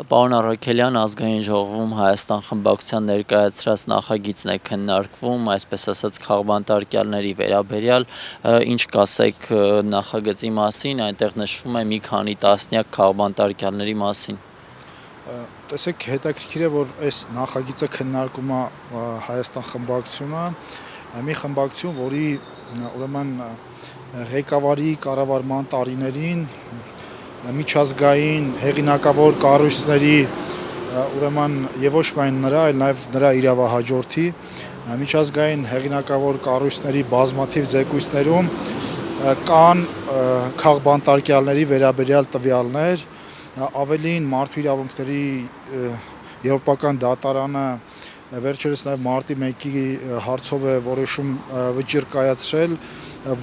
Պարոն Առաքելյան, ազգային ժողովում Հայաստան խմբակցության ներկայացրած նախագիծն է քննարկվում, այսպես ասած քաղբանտարկյալների վերաբերյալ, ինչ կասեք նախագծի մասին, այնտեղ նշվում է մի քանի տասնյակ քաղբանտարկյալների մասին։ Տեսեք, հետաքրքիր է, որ այս նախագիծը քննարկում է Հայաստան խմբակցությունը, մի խմբակցություն, որի ուրեմն ղեկավարի կառավարման տարիներին միջազգային հեղինակավոր կառույցների ուրեմն եւ ոչ միայն նրա, այլ նաեւ նրա իրավահաջորդի միջազգային հեղինակավոր կառույցների բազմաթիվ զեկույցներում կան քաղբանտարկյալների վերաբերյալ տվյալներ, ավելին մարդու իրավունքների եվրոպական դատարանը վերջերս նաեւ մարտի 1-ի հարցով է որոշում վճիռ կայացրել,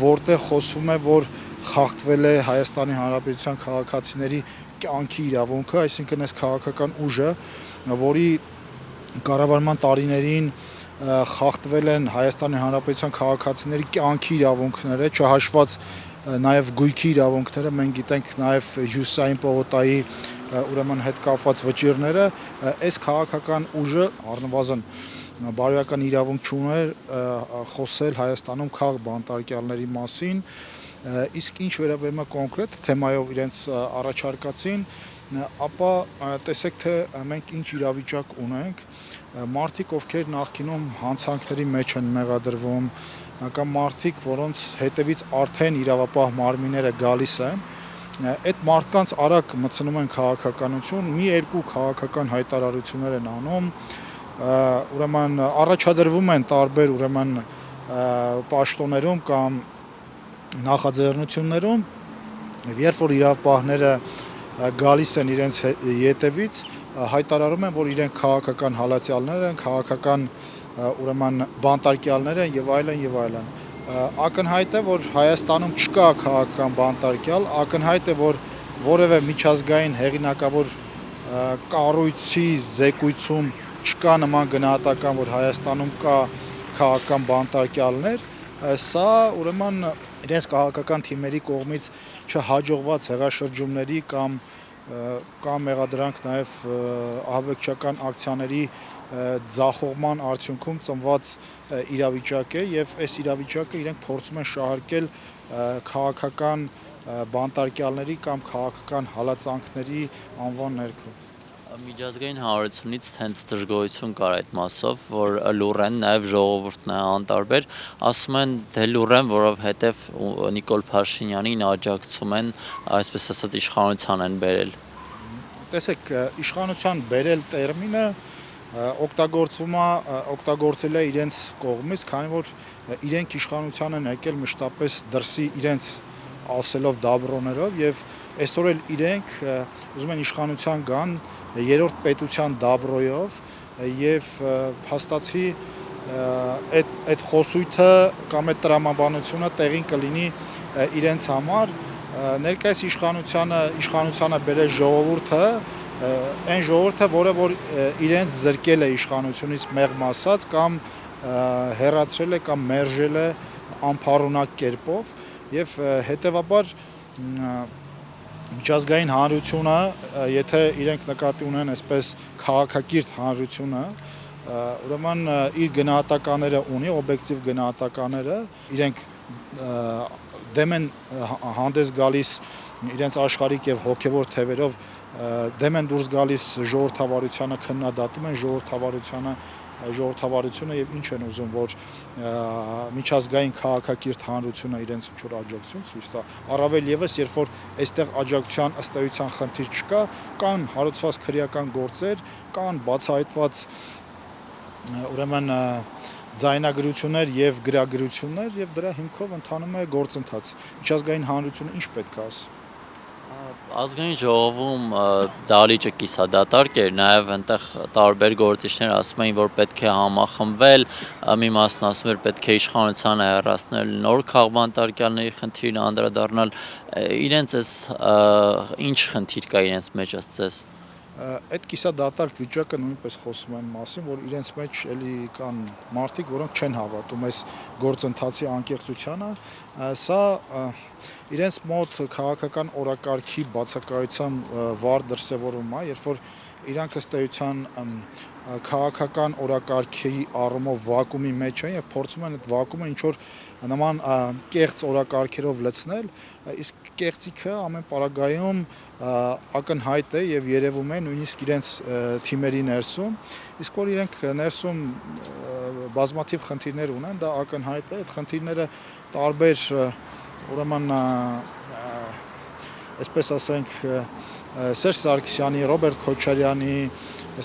որտեղ խոսվում է, որ խախտվել է Հայաստանի Հանրապետության քաղաքացիների կյանքի իրավունքը, այսինքն այս քաղաքական ուժը, որի կառավարման տարիներին խախտվել են Հայաստանի Հանրապետության քաղաքացիների կյանքի իրավունքները, չհաշված նաև գույքի իրավունքները, մենք գիտենք նաև հյուսային պողոտայի ուրեմն հետ կապված վճիռները, այս քաղաքական ուժը առնվազն բարոյական իրավունք չուներ խոսել Հայաստանում քաղբանտարկյալների մասին, իսկ ինչ վերաբերում է կոնկրետ թեմայով իրենց առաջարկածին, ապա տեսեք, թե մենք ինչ իրավիճակ ունենք, մարդիկ, ովքեր նախկինում հանցանքների մեջ են մեղադրվում, կամ մարդիկ, որոնց հետևից արդեն իրավապահ մարմինները գալիս են, այդ մարդկանց արագ մտցնում են քաղաքականություն, մի երկու քաղաքական հայտարարություններ են անում, ուրեմն առաջադրվում են տարբեր ուրեմն պաշտոններում կամ նախաձեռնություններում, երբ որ իրավապահները գալիս են իրենց ետևից, հայտարարում են, որ իրենք քաղաքական հալածյալներ են, քաղաքական ուրեմն բանտարկյալներ են եւ այլն եւ այլն։ Ակնհայտ է, որ Հայաստանում չկա քաղաքական բանտարկյալ, ակնհայտ է, որ որևէ միջազգային հեղինակավոր կառույցի զեկույցում չկա նման գնահատական, որ Հայաստանում կա քաղաքական բանտարկյալներ, սա ուրեմն իրենց քաղաքական թիմերի կողմից չհաջողված հեղաշրջումների կամ մեղադրանք նաև ահաբեկչական ակցիաների ձախողման արդյունքում ծնված իրավիճակ է եւ այս իրավիճակը իրենք փորձում են շահարկել քաղաքական բանտարկյալների կամ քաղաքական հալածանքների անվան ներքո։ Միջազգային հանրությունից հենց դժգոհություն կար այդ մասով, որ լուռ են, նաև ժողովուրդն է անտարբեր, ասում են դե լուռ են, որովհետև Նիկոլ Փաշինյանին աջակցում են, այսպես ասած իշխանության են բերել։ Տեսեք, իշխանության բերել տերմինը օգտագործել է իրենց կողմից, քանի որ իրենք իշխանության են եկել մշտապես դրսի իրենց ասելով դաբրոներով եւ այսօր էլ իրենք ուզում են իշխանության գան երրորդ պետության դաբրոյով եւ հաստատի այդ խոսույթը կամ այդ տրամաբանությունը տեղին կլինի իրենց համար ներկայիս իշխանությանը բերել ժողովուրդը այն ժողովուրդը, որը որ իրենց զրկել է իշխանությունից մեղմ ասած կամ հեռացրել է կամ մերժել է անփառունակ կերպով եւ հետեւաբար միջազգային հանրությունը, եթե իրենք նկատի ունեն այսպես քաղաքակիրթ հանրությունը, ուրեմն իր գնահատականները ունի, օբյեկտիվ գնահատականները, իրենք դեմ են հանդես գալիս իրենց աշխարհիկ եւ հոգեվոր թևերով դեմ են դուրս գալիս ժողովրդավարությանը, քննադատում են ժողովրդավարությունը եւ ինչ են ուզում, որ միջազգային քաղաքակիրթ հանրությունը իրենց ինչ-որ աջակցություն ցույց տա, առավել եւս, երբ որ այստեղ աջակցության ըստ էության խնդիր չկա, կան հարուցված քրեական գործեր, կան բացահայտված ուրեմն ձայնագրություններ եւ գրագրություններ եւ դրա հիմքով ընթանում է գործընթաց։ Միջազգային հանրությունը ինչ պետք է ասի։ Ազգային ժողովում դահլիճը կիսադատարկ էր, նաև այնտեղ տարբեր գործիչներ ասում էին, որ պետք է համախմբվել, մի մասն ասում էր պետք է իշխանությանը հեռացնել, նոր քաղբանտարկյալների խնդիրն անդրադառնալ, իրենց էս ինչ խնդիր կա իրենց մեջ ասես։ Այդ կիսադատարկ վիճակը նույնպես խոսում են մասին, որ իրենց մեջ էլի կան մարդիկ, որոնք չեն հավատում այս գործընթացի անկեղծությանը, սա իրենց մոտ քաղաքական օրակարգի բացակայության վառ դրսևորում է, երբ որ իրանք ըստ էության քաղաքական օրակարգի առումով վակուումի մեջ են եւ փորձում են այդ վակուումը ինչ որ նման կեղծ օրակարգերով լցնել, իսկ կեղծիքը ամեն պարագայում ակնհայտ է եւ երևում է նույնիսկ իրենց թիմերի ներսում, իսկ որ իրենք ներսում բազմաթիվ խնդիրներ ունեն, դա ակնհայտ է, այդ խնդիրները տարբեր ուրեմն այսպես ասենք Սերժ Սարգսյանի, Ռոբերտ Քոչարյանի,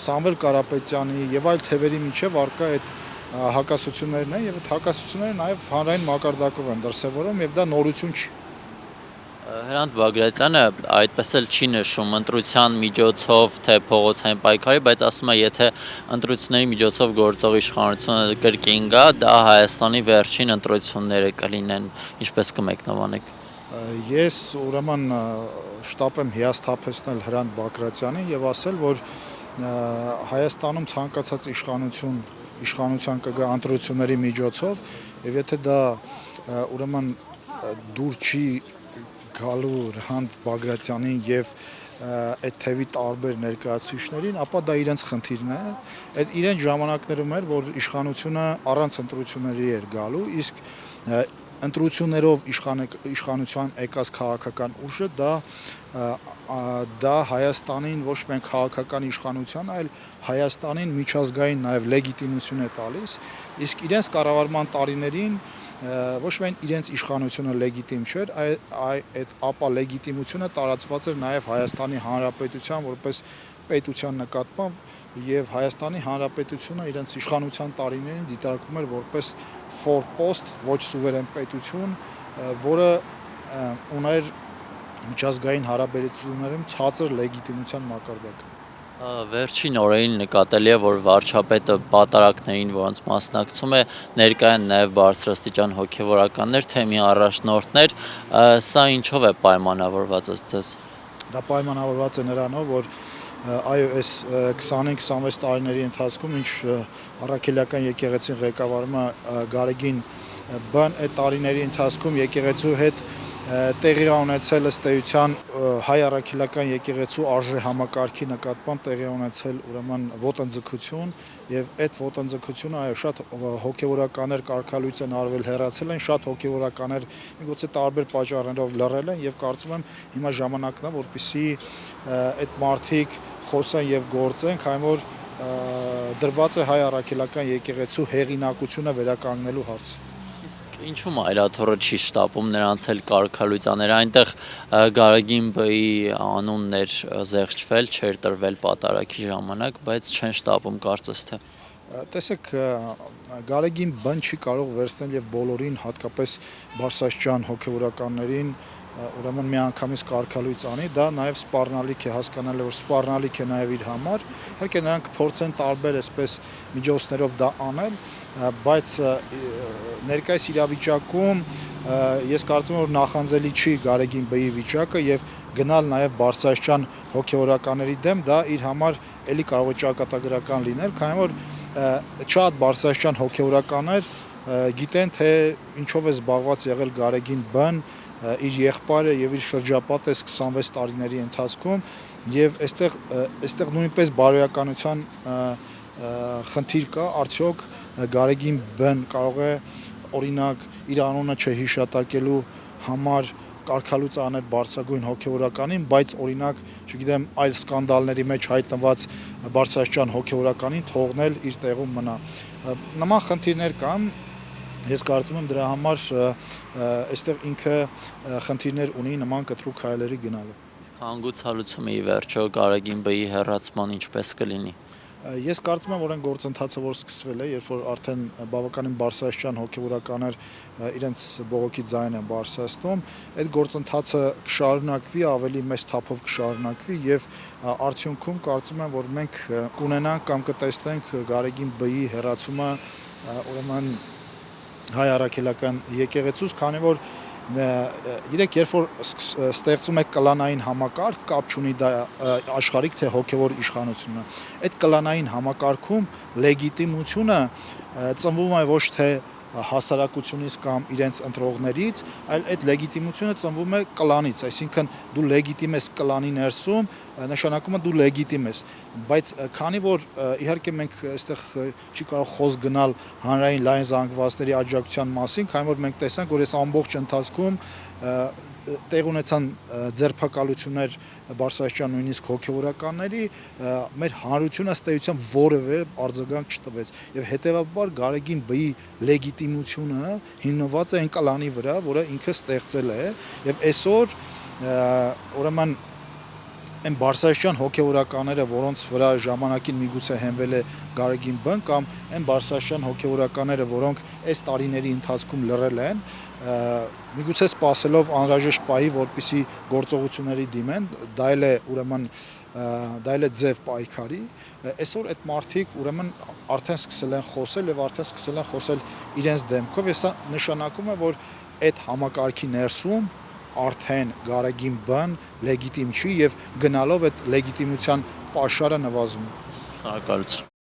Սամվել Կարապետյանի եւ այլ թևերի միջև առկա այդ հակասություններն են եւ այդ հակասությունները նաեւ հանրային մակարդակով են դրսեւորում եւ դա նորություն չի։ Հրանտ Բագրատյանը այդպես էլ չի նշում ընտրության միջոցով թե փողոցային պայքարի, բայց ասում է, եթե ընտրությունների միջոցով գործող իշխանությունը կրկին գա, դա Հայաստանի վերջին ընտրությունները կլինեն, ինչպես կմեկնաբանեք։ Ես ուրեմն շտապ եմ հիասթափեցնել Հրանտ Բագրատյանին եւ ասել, որ Հայաստանում ցանկացած իշխանության կգա ընտրությունների միջոցով եւ եթե դա ուրեմն դուր չի գալու Հրանտ Բագրատյանին եւ այդ թևի տարբեր ներկայացուցիչներին, ապա դա իրենց խնդիրն է։ Այդ իրենց ժամանակներում էր, որ իշխանությունը առանց ընտրությունների էր գալու, իսկ ընտրություններով իշխանության եկած քաղաքական ուժը դա Հայաստանին ոչ միայն քաղաքական իշխանության, այլ Հայաստանին միջազգային նաև լեգիտիմություն է տալիս, իսկ իրենց կառավարման տարիներին ոչ միայն իրենց իշխանությունը լեգիտիմ չէր, ապա լեգիտիմությունը տարածված էր նաև Հայաստանի Հանրապետության որպես պետության նկատմամբ եւ Հայաստանի Հանրապետությունը իրենց իշխանության տարիներին դիտարկում էր որպես ֆորպոստ, ոչ սուվերեն պետություն, որը ուներ միջազգային հարաբերություններում ցածր լեգիտիմության մակարդակ։ Վերջին օրերին նկատելի է, որ վարչապետը պատարակներին, որոնց մասնակցում է, ներկա են նաև բարձրաստիճան հոգևորականներ, թե մի առաջնորդներ, սա ինչով է պայմանավորված ըստ ձեզ։ Դա պայմանավորված է նրանով, որ այո, այս 25-26 տարիների ընթացքում, ինչ առաքելական եկեղեցին ղեկավարում է Գարեգին Բ-ն, այդ տարիների ընթացքում եկեղեցու հետ տեղի ունեցել ըստ էության հայ առաքելական եկեղեցու արժե համակարգի նկատմամբ տեղի ունեցել ուրեմն ոտնձգություն եւ այդ ոտնձգությունը այո շատ հոգեվորականներ կարգալույծ են արվել հեռացել են, շատ հոգեվորականներ միգուցե տարբեր պատճառներով լռել են եւ կարծում եմ հիմա ժամանակն է որպեսզի այդ մարդիկ խոսեն եւ գործեն, քանի որ դրված է հայ առաքելական եկեղեցու հեղինակությունը վերականգնելու հարցը։ Ինչու՞մ այլաթոռը չի շտապում նրանց էլ կարգալույծաներ, այնտեղ Գարեգին Բ-ի անունն էր զեղչվել, չէր տրվել պատարակի ժամանակ, բայց չեն շտապում կարծես թե։ Տեսեք, Գարեգին Բ-ն չի կարող վերցնել եւ բոլորին, հատկապես բարձրաստիճան հոգեվորականներին ուրեմն միանգամից կարգալույծ անի, դա նաև սպառնալիք է, հասկանալի որ սպառնալիք է նաև իր համար, իհարկե նրանք փորձեն տարբեր այսպես միջոցներով դա անել, բայց ներկայիս իրավիճակում ես կարծում եմ որ նախանձելի չի Գարեգին Բ-ի վիճակը եւ գնալ նաև բարձրաստիճան հոգեվորականների դեմ, դա իր համար էլի կարող է ճակատագրական լինել, քանի որ շատ բարձրաստիճան հոգեվորականներ գիտեն թե ինչով է զբաղված եղել Գարեգին Բ-ն իր եղբայրը եւ իր շրջապատը 26 տարիների ընթացքում եւ այստեղ նույնպես բարոյականության խնդիր կա, արդյոք Գարեգին Բ-ն կարող է օրինակ իր անունը չհիշատակելու համար կարգալույծ անել բարձրագույն հոգեվորականին, բայց օրինակ, չգիտեմ, այլ սկանդալների մեջ հայտնված բարձրաստիճան հոգեվորականին թողնել իր տեղում մնա։ Նման խնդիրներ կան Ես կարծում եմ դրա համար այստեղ ինքը խնդիրներ ունի նման կտրուկ հայելերի գնալը։ Հանգուցալուծումը ի վերջո Գարեգին Բ-ի հեռացման ինչպես կլինի։ Ես կարծում եմ որ այն գործընթացը որ սկսվել է, երբ որ արդեն բավականին բարձրաստիճան հոգեվորականներ իրենց բողոքի ձայնը են բարձրացնում, այդ գործընթացը կշարունակվի, ավելի մեծ թափով կշարունակվի եւ արդյունքում կարծում եմ որ մենք կունենանք կամ կտեսնենք Գարեգին Բ-ի հեռացումը ուրեմն հայ առաքելական եկեղեցուց, քանի որ գիտեք, երբ որ ստեղծում եք կլանային համակարգ, կապ չունի դա աշխարհիկ թե հոգևոր իշխանությունը, այդ կլանային համակարգում լեգիտիմությունը ծնվում է ոչ թե հասարակությունից կամ իրենց ընտրողներից, այլ այդ լեգիտիմությունը ծնվում է կլանից, այսինքն դու լեգիտիմ ես կլանի ներսում, նշանակում է դու լեգիտիմ ես, բայց քանի որ իհարկե մենք այստեղ չի կարող խոսք գնալ հանրային լայն զանգվածների աջակցության մասին, քանի որ մենք տեսանք, որ այս ամբողջ ընթացքում տեղ ունեցան ձերբակալություններ Բարսեղյան նույնիսկ հոգևորականների, մեր հանրությունը ըստ էության որևէ արձագանք չտվեց եւ հետեւաբար Գարեգին Բ-ի լեգիտիմությունը հիմնված է այն կլանի վրա, որը ինքը ստեղծել է եւ այսօր ուրեմն այն Բարսեղյան հոգևորականները, որոնց վրա ժամանակին միգուցե հենվել է Գարեգին Բ-ն կամ այն Բարսեղյան հոգևորականները, որոնք այս տարիների ընթացքում լռել են, միգուցե սպասելով անհրաժեշտ պահի, որպեսզի գործողությունների դիմեն, դա էլ է ուրեմն դա էլ է ձև պայքարի, այսօր այդ մարդիկ ուրեմն արդեն սկսել են խոսել եւ արդեն սկսել են խոսել իրենց դեմքով, եւ սա նշանակում է, որ այդ համակարգի ներսում արդեն Գարեգին Բ-ն լեգիտիմ չի եւ գնալով այդ լեգիտիմության պաշարը նվազում է։ Շնորհակալություն։